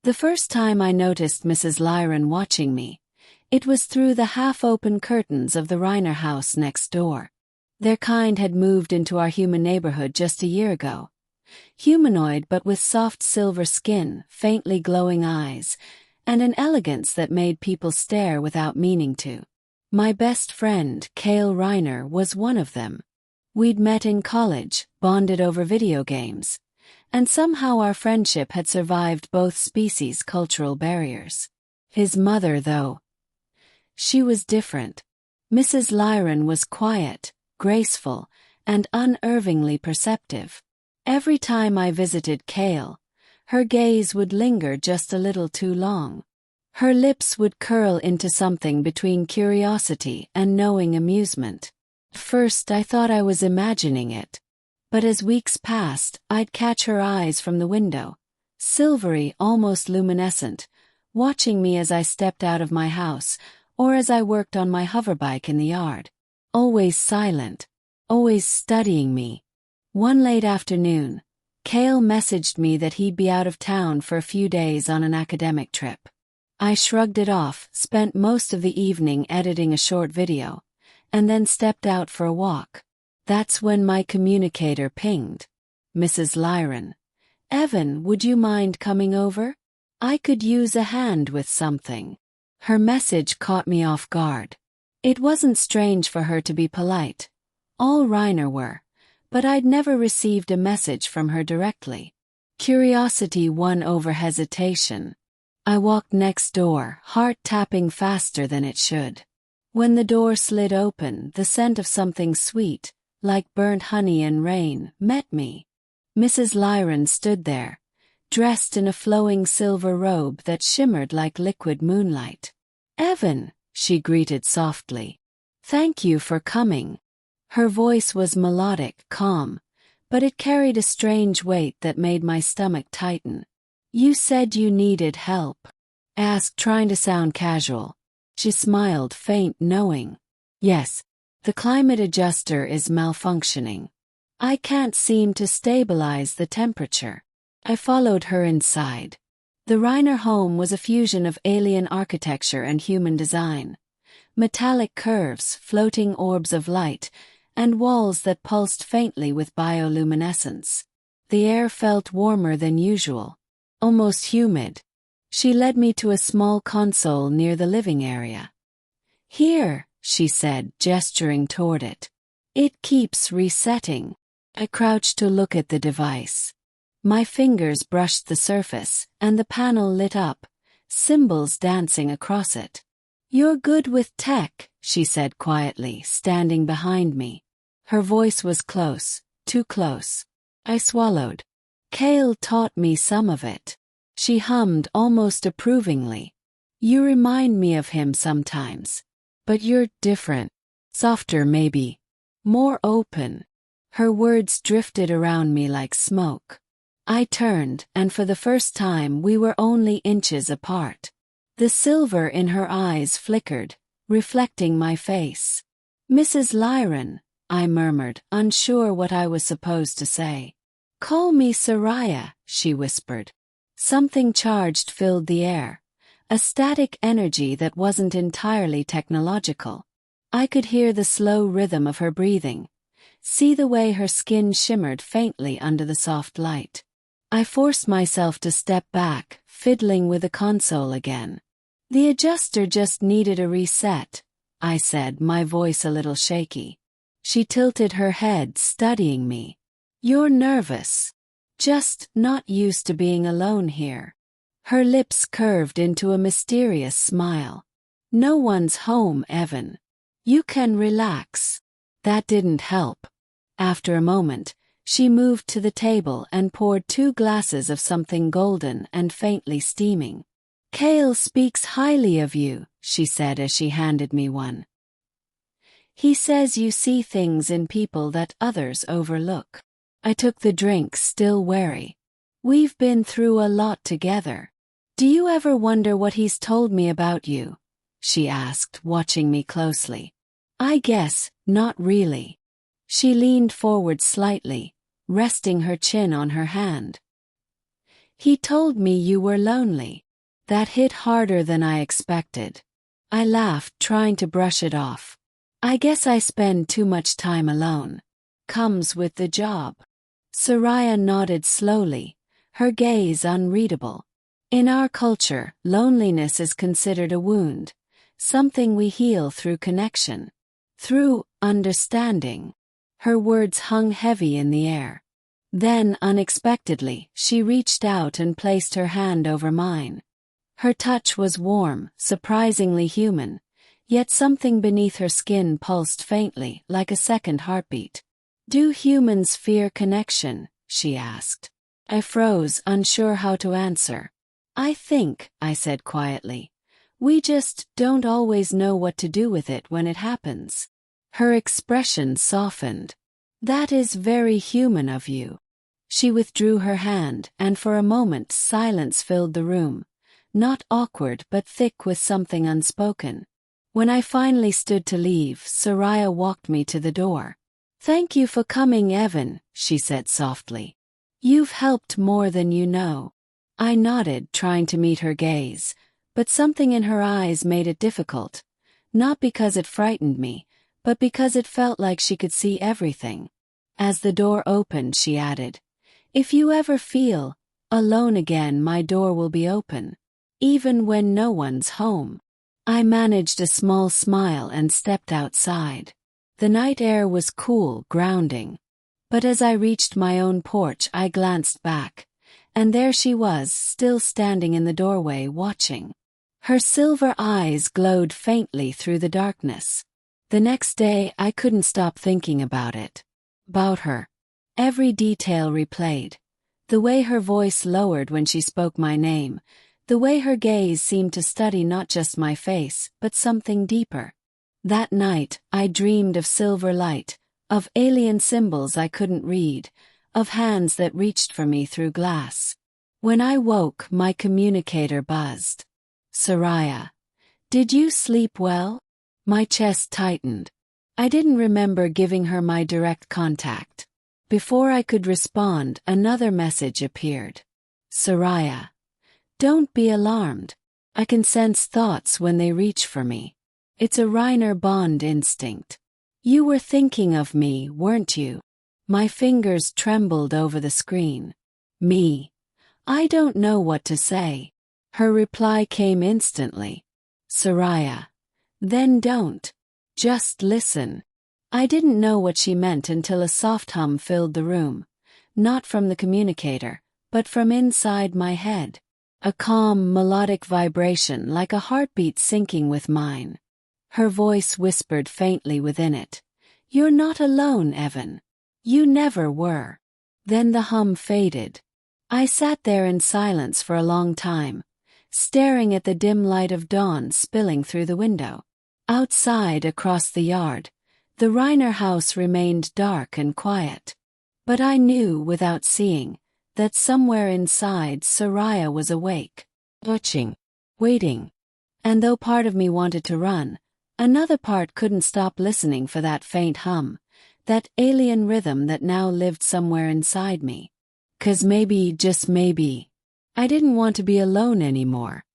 The first time I noticed Mrs. Lyron watching me, it was through the half-open curtains of the Reiner house next door. Their kind had moved into our human neighborhood just a year ago. Humanoid but with soft silver skin, faintly glowing eyes, and an elegance that made people stare without meaning to. My best friend, Cale Reiner, was one of them. We'd met in college, bonded over video games, and somehow our friendship had survived both species' cultural barriers. His mother, though, she was different. Mrs. Lyron was quiet, graceful, and unervingly perceptive. Every time I visited Cale, her gaze would linger just a little too long. Her lips would curl into something between curiosity and knowing amusement. At first I thought I was imagining it, but as weeks passed, I'd catch her eyes from the window, silvery, almost luminescent, watching me as I stepped out of my house or as I worked on my hoverbike in the yard. Always silent, always studying me. One late afternoon, Cale messaged me that he'd be out of town for a few days on an academic trip. I shrugged it off, spent most of the evening editing a short video, and then stepped out for a walk. That's when my communicator pinged. Mrs. Lyron. Evan, would you mind coming over? I could use a hand with something. Her message caught me off guard. It wasn't strange for her to be polite. All Reiner were. But I'd never received a message from her directly. Curiosity won over hesitation. I walked next door, heart tapping faster than it should. When the door slid open, the scent of something sweet, like burnt honey and rain, met me. Mrs. Lyron stood there, dressed in a flowing silver robe that shimmered like liquid moonlight. Evan, she greeted softly. Thank you for coming. Her voice was melodic, calm, but it carried a strange weight that made my stomach tighten. You said you needed help. I asked, trying to sound casual. She smiled, faint, knowing. Yes, the climate adjuster is malfunctioning. I can't seem to stabilize the temperature. I followed her inside. The Reiner home was a fusion of alien architecture and human design. Metallic curves, floating orbs of light, and walls that pulsed faintly with bioluminescence. The air felt warmer than usual, almost humid. She led me to a small console near the living area. Here, she said, gesturing toward it. It keeps resetting. I crouched to look at the device. My fingers brushed the surface, and the panel lit up, symbols dancing across it. You're good with tech, she said quietly, standing behind me. Her voice was close, too close. I swallowed. Cale taught me some of it. She hummed almost approvingly. You remind me of him sometimes. But you're different. Softer maybe. More open. Her words drifted around me like smoke. I turned, and for the first time we were only inches apart. The silver in her eyes flickered, reflecting my face. Mrs. Lyron, I murmured, unsure what I was supposed to say. Call me Soraya, she whispered. Something charged filled the air, a static energy that wasn't entirely technological. I could hear the slow rhythm of her breathing, see the way her skin shimmered faintly under the soft light. I forced myself to step back, fiddling with the console again. The adjuster just needed a reset, I said, my voice a little shaky. She tilted her head, studying me. You're nervous. Just not used to being alone here. Her lips curved into a mysterious smile. No one's home, Evan. You can relax. That didn't help. After a moment, she moved to the table and poured 2 glasses of something golden and faintly steaming. Cale speaks highly of you, she said as she handed me one. He says you see things in people that others overlook. I took the drink, still wary. We've been through a lot together. Do you ever wonder what he's told me about you? She asked, watching me closely. I guess, not really. She leaned forward slightly, resting her chin on her hand. He told me you were lonely. That hit harder than I expected. I laughed, trying to brush it off. I guess I spend too much time alone. Comes with the job. Soraya nodded slowly, her gaze unreadable. In our culture, loneliness is considered a wound, something we heal through connection, through understanding. Her words hung heavy in the air. Then, unexpectedly, she reached out and placed her hand over mine. Her touch was warm, surprisingly human, yet something beneath her skin pulsed faintly, like a second heartbeat. "Do humans fear connection?" she asked. I froze, unsure how to answer. "I think," I said quietly, "we just don't always know what to do with it when it happens." Her expression softened. "That is very human of you." She withdrew her hand, and for a moment silence filled the room, not awkward but thick with something unspoken. When I finally stood to leave, Soraya walked me to the door. "Thank you for coming, Evan," she said softly. "You've helped more than you know." I nodded, trying to meet her gaze, but something in her eyes made it difficult, not because it frightened me, but because it felt like she could see everything. As the door opened, she added, "If you ever feel alone again, my door will be open, even when no one's home." I managed a small smile and stepped outside. The night air was cool, grounding. But as I reached my own porch, I glanced back, and there she was, still standing in the doorway, watching. Her silver eyes glowed faintly through the darkness. The next day, I couldn't stop thinking about it. About her. Every detail replayed. The way her voice lowered when she spoke my name, the way her gaze seemed to study not just my face, but something deeper. That night, I dreamed of silver light, of alien symbols I couldn't read, of hands that reached for me through glass. When I woke, my communicator buzzed. "Soraya, did you sleep well?" My chest tightened. I didn't remember giving her my direct contact. Before I could respond, another message appeared. "Soraya, don't be alarmed. I can sense thoughts when they reach for me. It's a Reiner bond instinct. You were thinking of me, weren't you?" My fingers trembled over the screen. "Me? I don't know what to say." Her reply came instantly. "Soraya, then don't. Just listen." I didn't know what she meant until a soft hum filled the room, not from the communicator, but from inside my head. A calm, melodic vibration, like a heartbeat syncing with mine. Her voice whispered faintly within it. "You're not alone, Evan. You never were." Then the hum faded. I sat there in silence for a long time, staring at the dim light of dawn spilling through the window. Outside, across the yard, the Reiner house remained dark and quiet. But I knew, without seeing, that somewhere inside Soraya was awake, watching, waiting. And though part of me wanted to run, another part couldn't stop listening for that faint hum, that alien rhythm that now lived somewhere inside me. 'Cause maybe, just maybe, I didn't want to be alone anymore.